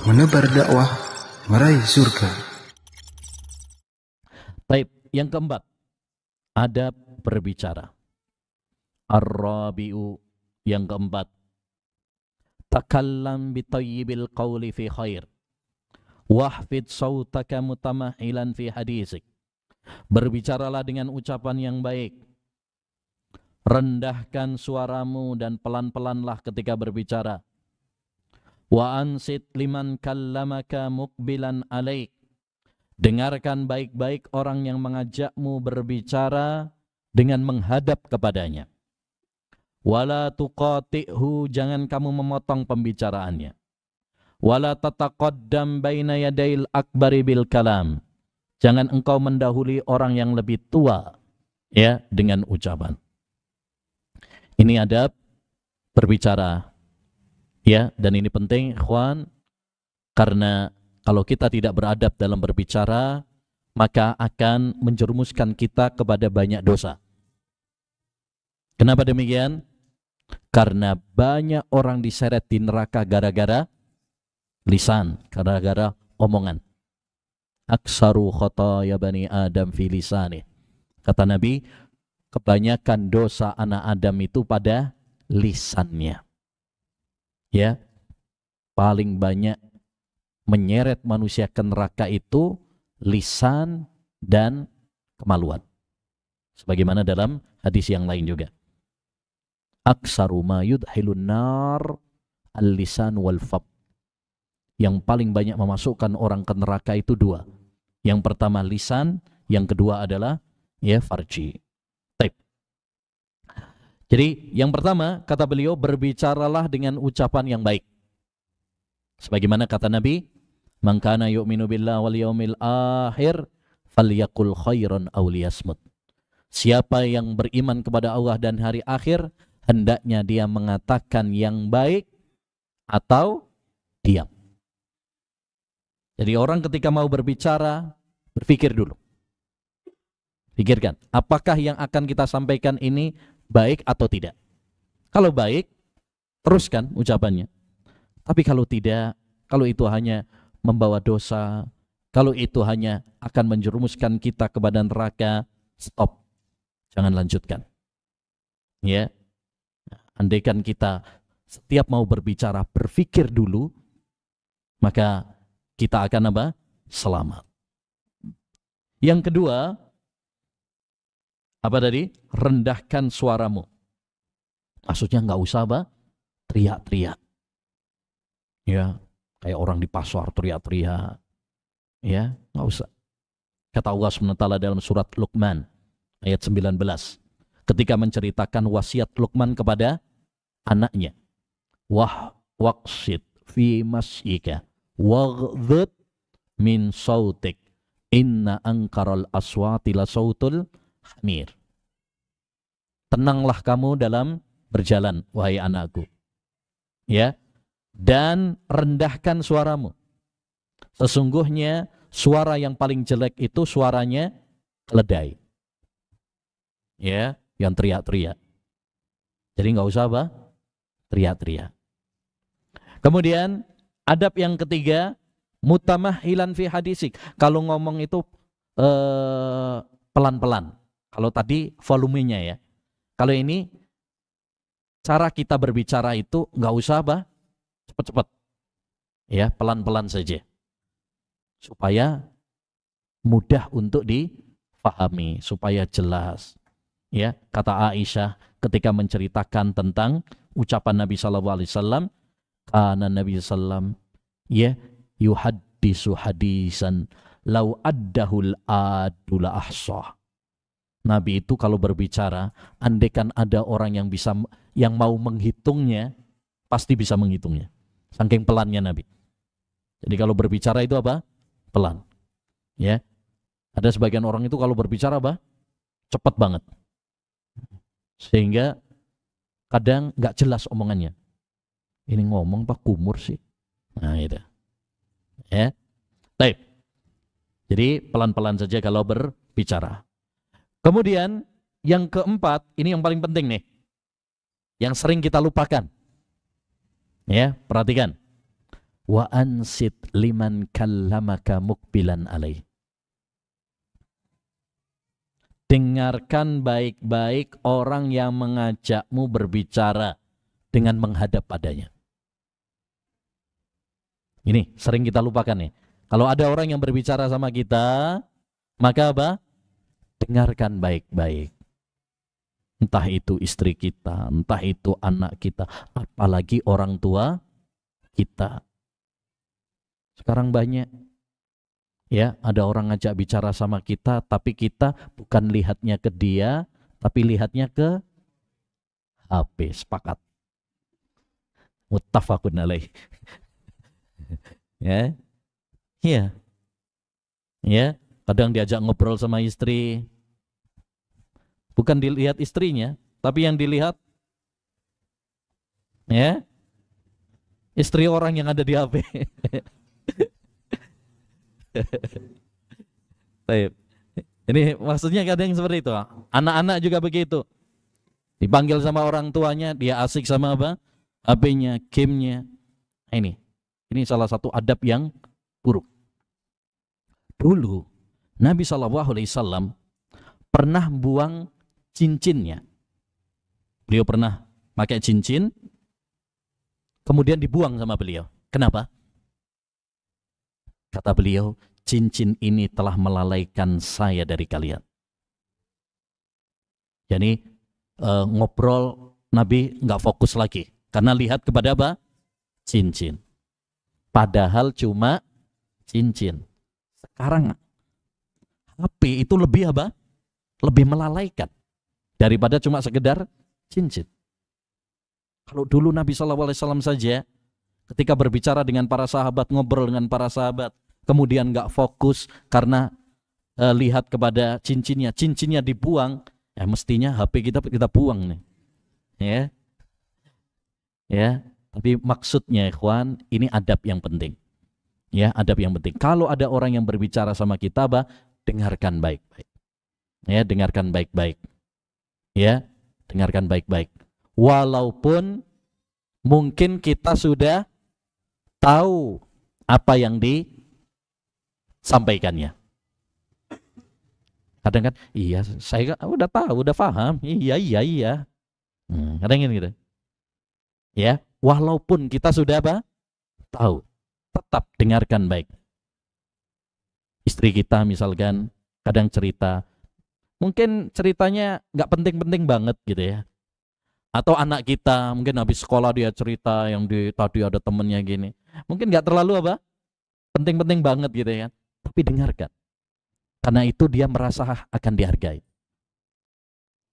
Menebar dakwah, meraih surga. Baik, yang keempat, adab berbicara. Ar-rabi'u, yang keempat, takallam bitayyibil qawli fi khair. Wahfid sautaka mutamahilan fi hadisik. Berbicaralah dengan ucapan yang baik. Rendahkan suaramu dan pelan-pelanlah ketika berbicara. Wa ansit liman kallamaka muqbilan alaik. Dengarkan baik-baik orang yang mengajakmu berbicara dengan menghadap kepadanya. Wala tuqati'hu, jangan kamu memotong pembicaraannya. Wala tataqaddam baina yadail akbari bil kalam. Jangan engkau mendahului orang yang lebih tua ya dengan ucapan. Ini adab berbicara. Ya, dan ini penting ikhwan, karena kalau kita tidak beradab dalam berbicara, maka akan menjerumuskan kita kepada banyak dosa. Kenapa demikian? Karena banyak orang diseret di neraka gara-gara lisan, gara-gara omongan. Aksaru khotaya bani Adam fi lisani. Kata Nabi, kebanyakan dosa anak Adam itu pada lisannya. Ya, paling banyak menyeret manusia ke neraka itu lisan dan kemaluan. Sebagaimana dalam hadis yang lain juga. Aksaru ma yudhilun nar al-lisan wal fam. Yang paling banyak memasukkan orang ke neraka itu dua. Yang pertama lisan, yang kedua adalah ya farji. Taib. Jadi yang pertama kata beliau, berbicaralah dengan ucapan yang baik. Sebagaimana kata Nabi, man kana yu'minu billahi wal yaumil akhir falyaqul khairan aw liyasmut. Siapa yang beriman kepada Allah dan hari akhir, hendaknya dia mengatakan yang baik atau diam. Jadi orang ketika mau berbicara, berpikir dulu. Pikirkan, apakah yang akan kita sampaikan ini baik atau tidak. Kalau baik, teruskan ucapannya. Tapi kalau tidak, kalau itu hanya membawa dosa, kalau itu hanya akan menjerumuskan kita kepada neraka, stop. Jangan lanjutkan. Ya. Andaikan kita setiap mau berbicara berpikir dulu, maka kita akan apa? Selamat. Yang kedua, apa tadi? Rendahkan suaramu. Maksudnya nggak usah apa? Teriak-teriak. Ya, kayak orang di pasar teriak-teriak. Ya, nggak usah. Kata Allah SWT dalam surat Luqman ayat 19, ketika menceritakan wasiat Luqman kepada anaknya. Waqsid fi masyika waghdud min sautik inna ankaral aswati la sautul hamir. Tenanglah kamu dalam berjalan, wahai anakku. Ya, dan rendahkan suaramu. Sesungguhnya suara yang paling jelek itu suaranya keledai. Ya, yang teriak-teriak. Jadi nggak usah apa? Teriak-teriak. Kemudian adab yang ketiga, mutamahilan fi hadisik. Kalau ngomong itu pelan-pelan. Kalau tadi volumenya ya. Kalau ini cara kita berbicara itu nggak usah apa? Cepat-cepat. Ya, pelan-pelan saja. Supaya mudah untuk difahami, supaya jelas. Ya, kata Aisyah ketika menceritakan tentang ucapan Nabi sallallahu alaihi wasallam, kana Nabi sallam ya yuhaddisu hadisan law addahul adul ahsah. Nabi itu kalau berbicara, andaikan ada orang yang mau menghitungnya, pasti bisa menghitungnya. Saking pelannya Nabi. Jadi kalau berbicara itu apa? Pelan. Ya. Ada sebagian orang itu kalau berbicara apa? Cepat banget. Sehingga kadang nggak jelas omongannya. Ini ngomong Pak kumur sih. Nah itu. Ya. Baik. Jadi pelan-pelan saja kalau berbicara. Kemudian yang keempat, ini yang paling penting nih. yang sering kita lupakan. Ya, perhatikan. Wa ansit liman kallamaka mukbilan alaih. Dengarkan baik-baik orang yang mengajakmu berbicara dengan menghadap padanya. Ini sering kita lupakan nih. Kalau ada orang yang berbicara sama kita, maka apa? Dengarkan baik-baik. Entah itu istri kita, entah itu anak kita, apalagi orang tua kita. Sekarang banyak, ya, ada orang ngajak bicara sama kita, tapi kita bukan lihatnya ke dia, tapi lihatnya ke HP. Sepakat. Muttafaqun alaih. Ya, iya, ya. Kadang diajak ngobrol sama istri, bukan dilihat istrinya, tapi yang dilihat, ya, istri orang yang ada di HP. Baik. Ini maksudnya kadang seperti itu. Anak-anak juga begitu. Dipanggil sama orang tuanya, dia asik sama apa? HP-nya, game-nya. Ini salah satu adab yang buruk. Dulu Nabi SAW pernah buang cincinnya. Beliau pernah pakai cincin, kemudian dibuang sama beliau. Kenapa? Kata beliau, cincin ini telah melalaikan saya dari kalian. Jadi ngobrol Nabi nggak fokus lagi, karena lihat kepada apa? Cincin. Padahal cuma cincin. Sekarang HP itu lebih apa? Lebih melalaikan daripada cuma sekedar cincin. Kalau dulu Nabi SAW saja ketika berbicara dengan para sahabat, ngobrol dengan para sahabat, kemudian nggak fokus karena lihat kepada cincinnya dibuang, ya mestinya HP kita buang nih, ya. Tapi maksudnya, ikhwan, ini adab yang penting, ya, adab yang penting. Kalau ada orang yang berbicara sama kita, dengarkan baik-baik, ya, dengarkan baik-baik, ya, dengarkan baik-baik. Walaupun mungkin kita sudah tahu apa yang disampaikannya. Kadang kan, iya, saya udah tahu, udah paham, iya. Kadang gitu, ya. Walaupun kita sudah apa? Tahu, tetap dengarkan baik. Istri kita misalkan kadang cerita, mungkin ceritanya nggak penting-penting banget gitu ya. Atau anak kita mungkin habis sekolah dia cerita yang tadi ada temennya gini, mungkin nggak terlalu apa? Penting-penting banget gitu ya. Tapi dengarkan, karena itu dia merasa akan dihargai.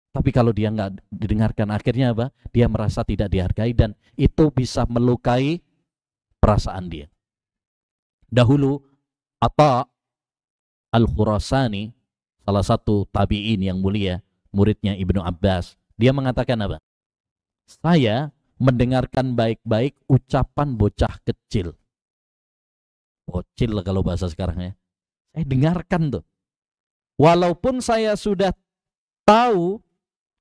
Tapi kalau dia nggak didengarkan, akhirnya apa? Dia merasa tidak dihargai dan itu bisa melukai perasaan dia. Dahulu Atha Al-Khurasani, salah satu tabi'in yang mulia, muridnya Ibnu Abbas, dia mengatakan apa? Saya mendengarkan baik-baik ucapan bocah kecil. Bocil lah kalau bahasa sekarang ya. Saya dengarkan tuh. Walaupun saya sudah tahu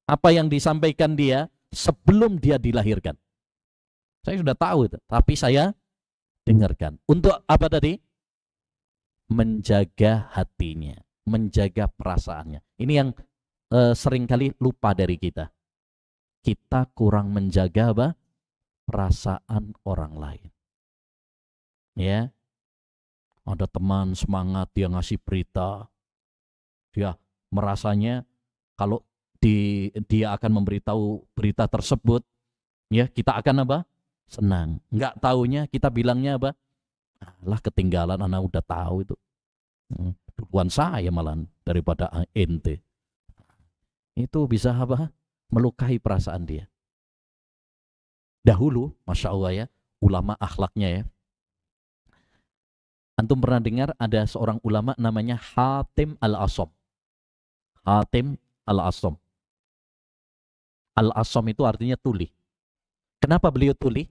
apa yang disampaikan dia sebelum dia dilahirkan. Saya sudah tahu itu, tapi saya dengarkan. Untuk apa tadi? Menjaga hatinya, menjaga perasaannya. Ini yang seringkali lupa dari kita. Kita kurang menjaga apa? Perasaan orang lain. Ya. Ada teman semangat, dia ngasih berita. Dia merasanya kalau dia akan memberitahu berita tersebut, ya kita akan apa? Senang. Enggak taunya kita bilangnya apa? Lah ketinggalan, anak udah tahu itu. Duluan saya malah daripada ente. Itu bisa apa? Melukai perasaan dia. Dahulu, Masya Allah ya, ulama akhlaknya ya. Antum pernah dengar ada seorang ulama namanya Hatim Al-Asom. Hatim Al-Asom. Al-Asom itu artinya tuli. Kenapa beliau tuli?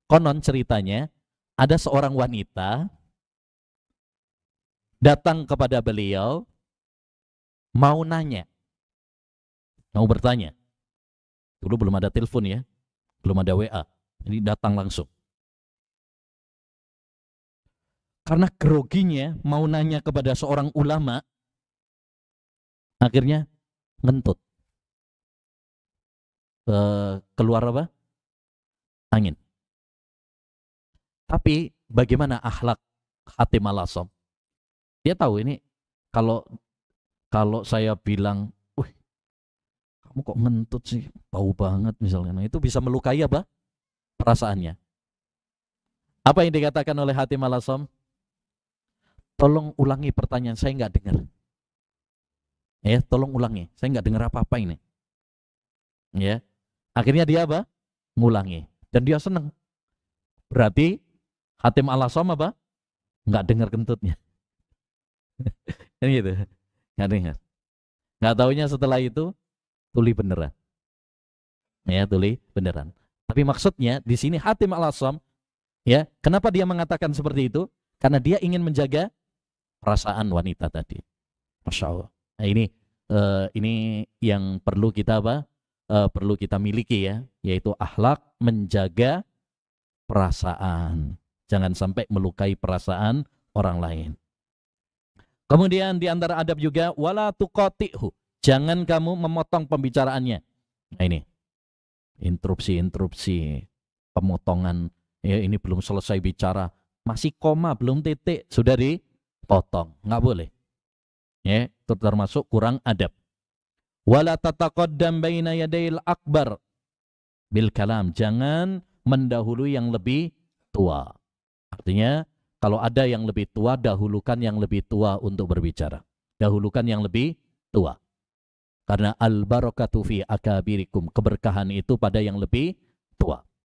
Konon ceritanya ada seorang wanita datang kepada beliau mau nanya, mau bertanya. Dulu belum ada telepon ya, belum ada WA. Ini datang langsung. Karena groginya mau nanya kepada seorang ulama, akhirnya ngentut. Keluar apa? Angin. Tapi bagaimana akhlak Hatim Al-Asam? Dia tahu ini kalau saya bilang, "Wih, kamu kok ngentut sih? Bau banget," misalnya. Nah, itu bisa melukai apa? Perasaannya. Apa yang dikatakan oleh Hatim Al-Asam? Tolong ulangi pertanyaan, saya nggak dengar. Ya, tolong ulangi. Saya nggak dengar apa-apa ini. Ya. Akhirnya dia apa? Ngulangi. Dan dia senang. Berarti Hatim Al-Asam apa? Nggak dengar kentutnya. Kan gitu. Nggak dengar. Nggak taunya setelah itu tuli beneran. Ya, tuli beneran. Tapi maksudnya di sini Hatim Al-Asam, ya, kenapa dia mengatakan seperti itu? Karena dia ingin menjaga perasaan wanita tadi. Masya Allah. Nah, ini yang perlu kita apa? Perlu kita miliki ya, yaitu akhlak menjaga perasaan. Jangan sampai melukai perasaan orang lain. Kemudian di antara adab juga wala tuqati'hu. Jangan kamu memotong pembicaraannya. Nah, ini interupsi, pemotongan. Ya, ini belum selesai bicara, masih koma, belum titik, sudah dipotong. Nggak boleh. Ya, itu termasuk kurang adab. Wala tataqaddam baina yadayil akbar bil kalam. Jangan mendahului yang lebih tua. Artinya kalau ada yang lebih tua, dahulukan yang lebih tua untuk berbicara. Dahulukan yang lebih tua. Karena al barakatu fi akabirikum, keberkahan itu pada yang lebih tua.